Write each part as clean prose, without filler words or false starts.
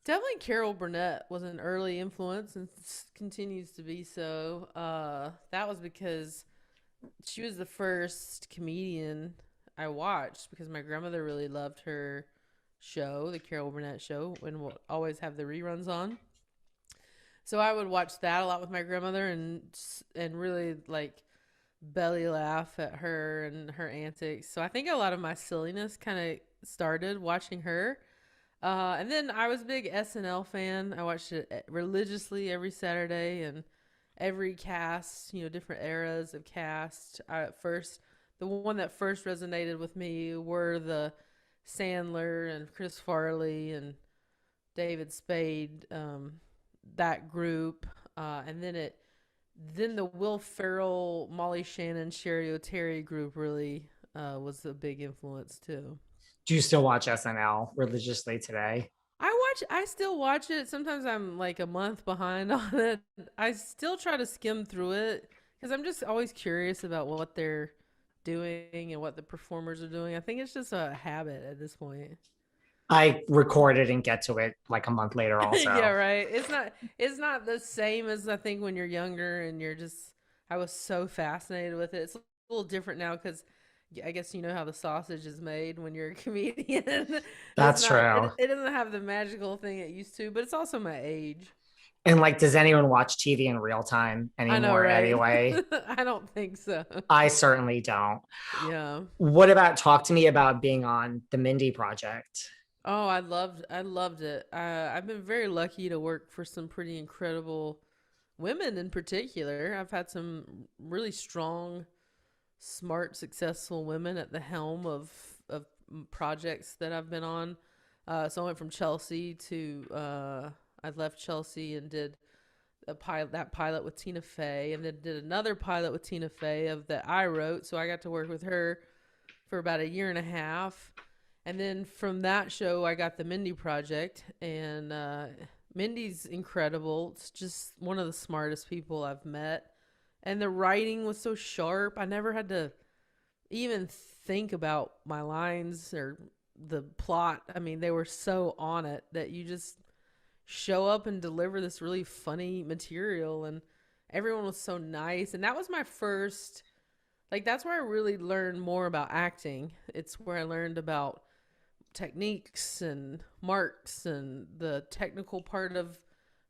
Definitely Carol Burnett was an early influence and continues to be so. That was because she was the first comedian I watched because my grandmother really loved her show, the Carol Burnett show, and we'll always have the reruns on. So I would watch that a lot with my grandmother and really like belly laugh at her and her antics. So I think a lot of my silliness kind of started watching her. And then I was a big SNL fan. I watched it religiously every Saturday and every cast, different eras of cast. The one that first resonated with me were the Sandler and Chris Farley and David Spade, that group. And then the Will Ferrell, Molly Shannon, Sherry O'Terry group really was a big influence too. Do you still watch SNL religiously today? I still watch it. Sometimes I'm like a month behind on it. I still try to skim through it because I'm just always curious about what they're doing and what the performers are doing. I think it's just a habit at this point. I record it and get to it like a month later Yeah, also. right. It's not the same as I think when you're younger and you're just I was so fascinated with it. It's a little different now because I guess you know how the sausage is made when you're a comedian. it's That's not true. it doesn't have the magical thing it used to, but it's also my age. And like, does anyone watch TV in real time I know, anymore right? anyway? I don't think so. I certainly don't. Yeah. What about talk to me about being on the Mindy Project? Oh, I loved it. I've been very lucky to work for some pretty incredible women in particular. I've had some really strong, smart, successful women at the helm of projects that I've been on. So I went from Chelsea to I left Chelsea and did that pilot with Tina Fey, and then did another pilot with Tina Fey of that I wrote. So I got to work with her for about a year and a half. And then from that show, I got the Mindy Project, and Mindy's incredible. It's just one of the smartest people I've met. And the writing was so sharp. I never had to even think about my lines or the plot. I mean, they were so on it that you just show up and deliver this really funny material. And everyone was so nice. And that was my first, like, that's where I really learned more about acting. It's where I learned about techniques and marks and the technical part of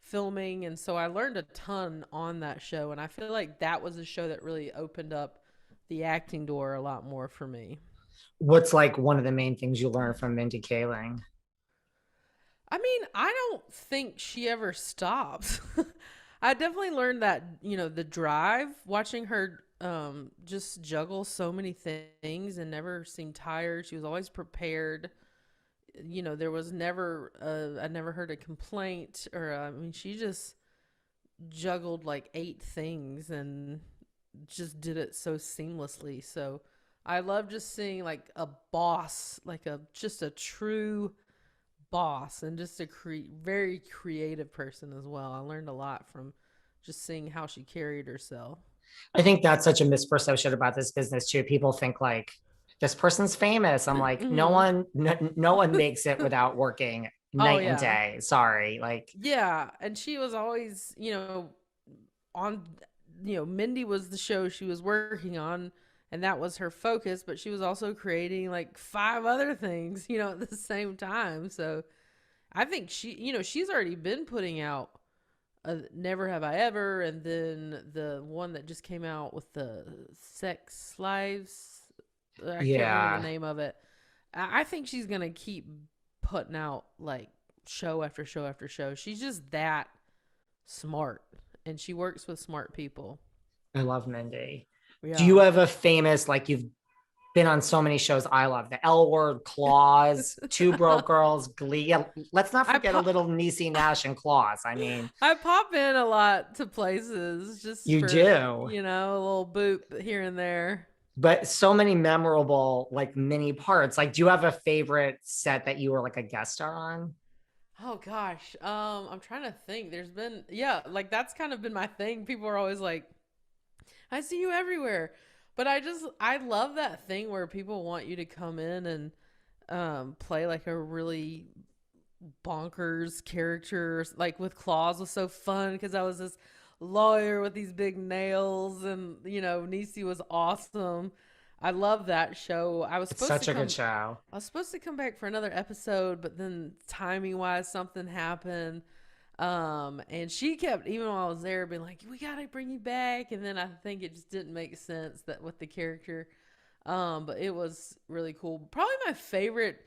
filming. And so I learned a ton on that show. And I feel like that was a show that really opened up the acting door a lot more for me. What's like one of the main things you learned from Mindy Kaling? I mean, I don't think she ever stops. I definitely learned that, the drive, watching her just juggle so many things and never seem tired. She was always prepared. There was never I never heard a complaint or I mean, she just juggled like eight things and just did it so seamlessly. So I love just seeing like a boss, like a just a true boss and just a very creative person as well. I learned a lot from just seeing how she carried herself. I think that's such a misperception about this business too. People think like this person's famous. I'm like, Hmm. no one makes it without working Oh night and yeah. day. Sorry. Like, Yeah, and she was always, on Mindy was the show she was working on and that was her focus, but she was also creating like five other things, at the same time. So I think she's already been putting out Never Have I Ever, and then the one that just came out with the sex lives. I can't remember the yeah, name of it. I think she's gonna keep putting out like show after show after show. She's just that smart, and she works with smart people. I love Mindy. Do you Yeah. have a famous, like you've been on so many shows I love, the L Word, Claws, Two Broke Girls, Glee. Yeah, let's not I forget a pop little Niecy Nash and Claws. I mean, I pop in a lot to places just you for, do. a little boop here and there. But so many memorable like mini parts. Like, do you have a favorite set that you were like a guest star on? Oh gosh. I'm trying to think. There's been yeah, like that's kind of been my thing. People are always like, I see you everywhere. But I love that thing where people want you to come in and play like a really bonkers characters. Like with Claus was so fun because I was this lawyer with these big nails, and Niecy was awesome. I love that show. It's such a good show. I was supposed to come back for another episode, but then timing wise something happened. And she kept, even while I was there, being like, "We gotta bring you back," and then I think it just didn't make sense that with the character. But it was really cool. Probably my favorite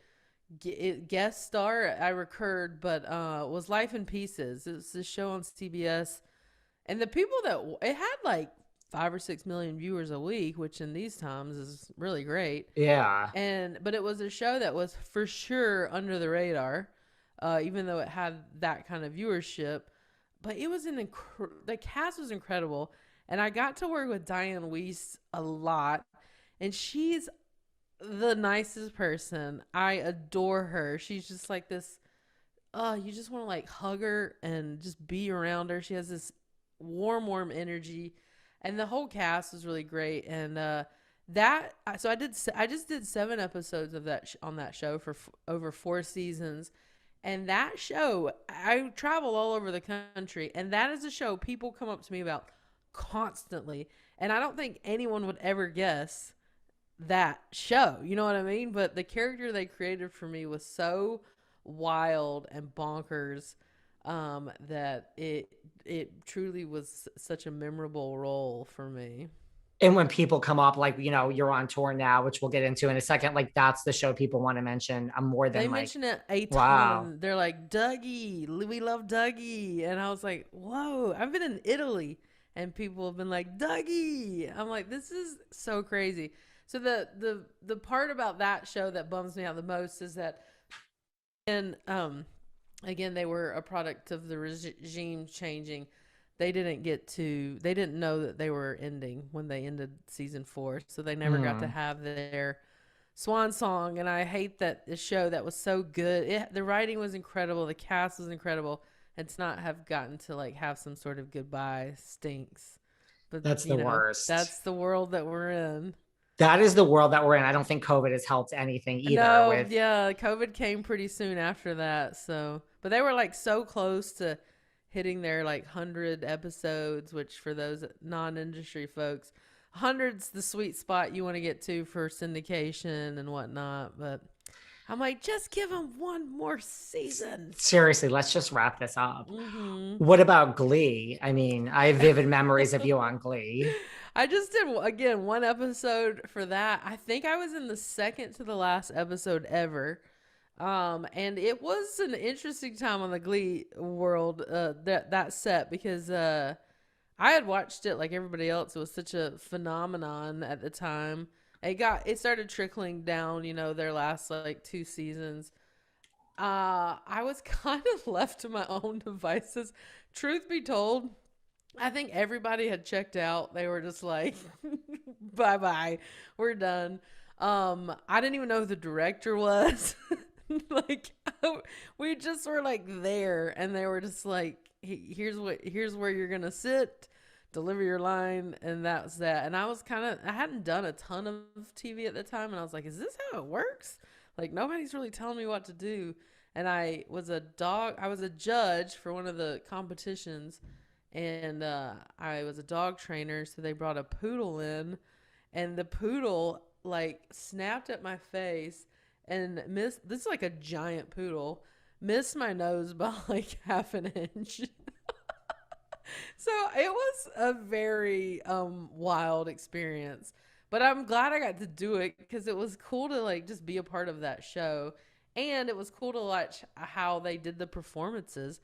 guest star I recurred, but was Life in Pieces. It's a show on CBS, and the people that it had like 5 or 6 million viewers a week, which in these times is really great. Yeah. But it was a show that was for sure under the radar, even though it had that kind of viewership. But it was the cast was incredible, and I got to work with Diane Weiss a lot, and she's the nicest person. I adore her. She's just like this. You just want to like hug her and just be around her. She has this warm energy, and the whole cast was really great. And I just did 7 episodes of that on that show for over 4 seasons. And that show, I travel all over the country, and that is a show people come up to me about constantly. And I don't think anyone would ever guess that show. You know what I mean? But the character they created for me was so wild and bonkers, that it truly was such a memorable role for me. And when people come up, like, you're on tour now, which we'll get into in a second, like that's the show people want to mention. I'm more than They like, mention it a ton. wow. They're like, Dougie, we love Dougie. And I was like, whoa, I've been in Italy and people have been like, Dougie. I'm like, this is so crazy. So the part about that show that bums me out the most is that, and again, they were a product of the regime changing. They didn't know that they were ending when they ended season 4, so they never got to have their swan song. And I hate that the show that was so good, the writing was incredible, the cast was incredible, and to not have gotten to like have some sort of goodbye stinks. But That's the worst. That's the world that we're in. That is the world that we're in. I don't think COVID has helped anything either. No, yeah, COVID came pretty soon after that. So, but they were like so close to hitting their like 100 episodes, which for those non-industry folks, 100's the sweet spot you want to get to for syndication and whatnot. But I'm like, just give them one more season. Seriously, let's just wrap this up. Mm-hmm. What about Glee? I mean, I have vivid memories of you on Glee. I just did, again, 1 episode for that. I think I was in the second to the last episode ever. And it was an interesting time on the Glee world, that set, because I had watched it like everybody else. It was such a phenomenon at the time. It started trickling down, their last like 2 seasons. I was kind of left to my own devices. Truth be told, I think everybody had checked out. They were just like, bye-bye, we're done. I didn't even know who the director was. Like, we just were like there, and they were just like, here's where you're gonna sit, deliver your line, and that's that. And I hadn't done a ton of TV at the time, and I was like, is this how it works? Like, nobody's really telling me what to do. And I was a judge for one of the competitions, and I was a dog trainer, so they brought a poodle in, and the poodle like snapped at my face and this is like a giant poodle, missed my nose by like half an inch. So it was a very wild experience, but I'm glad I got to do it because it was cool to like just be a part of that show, and it was cool to watch how they did the performances.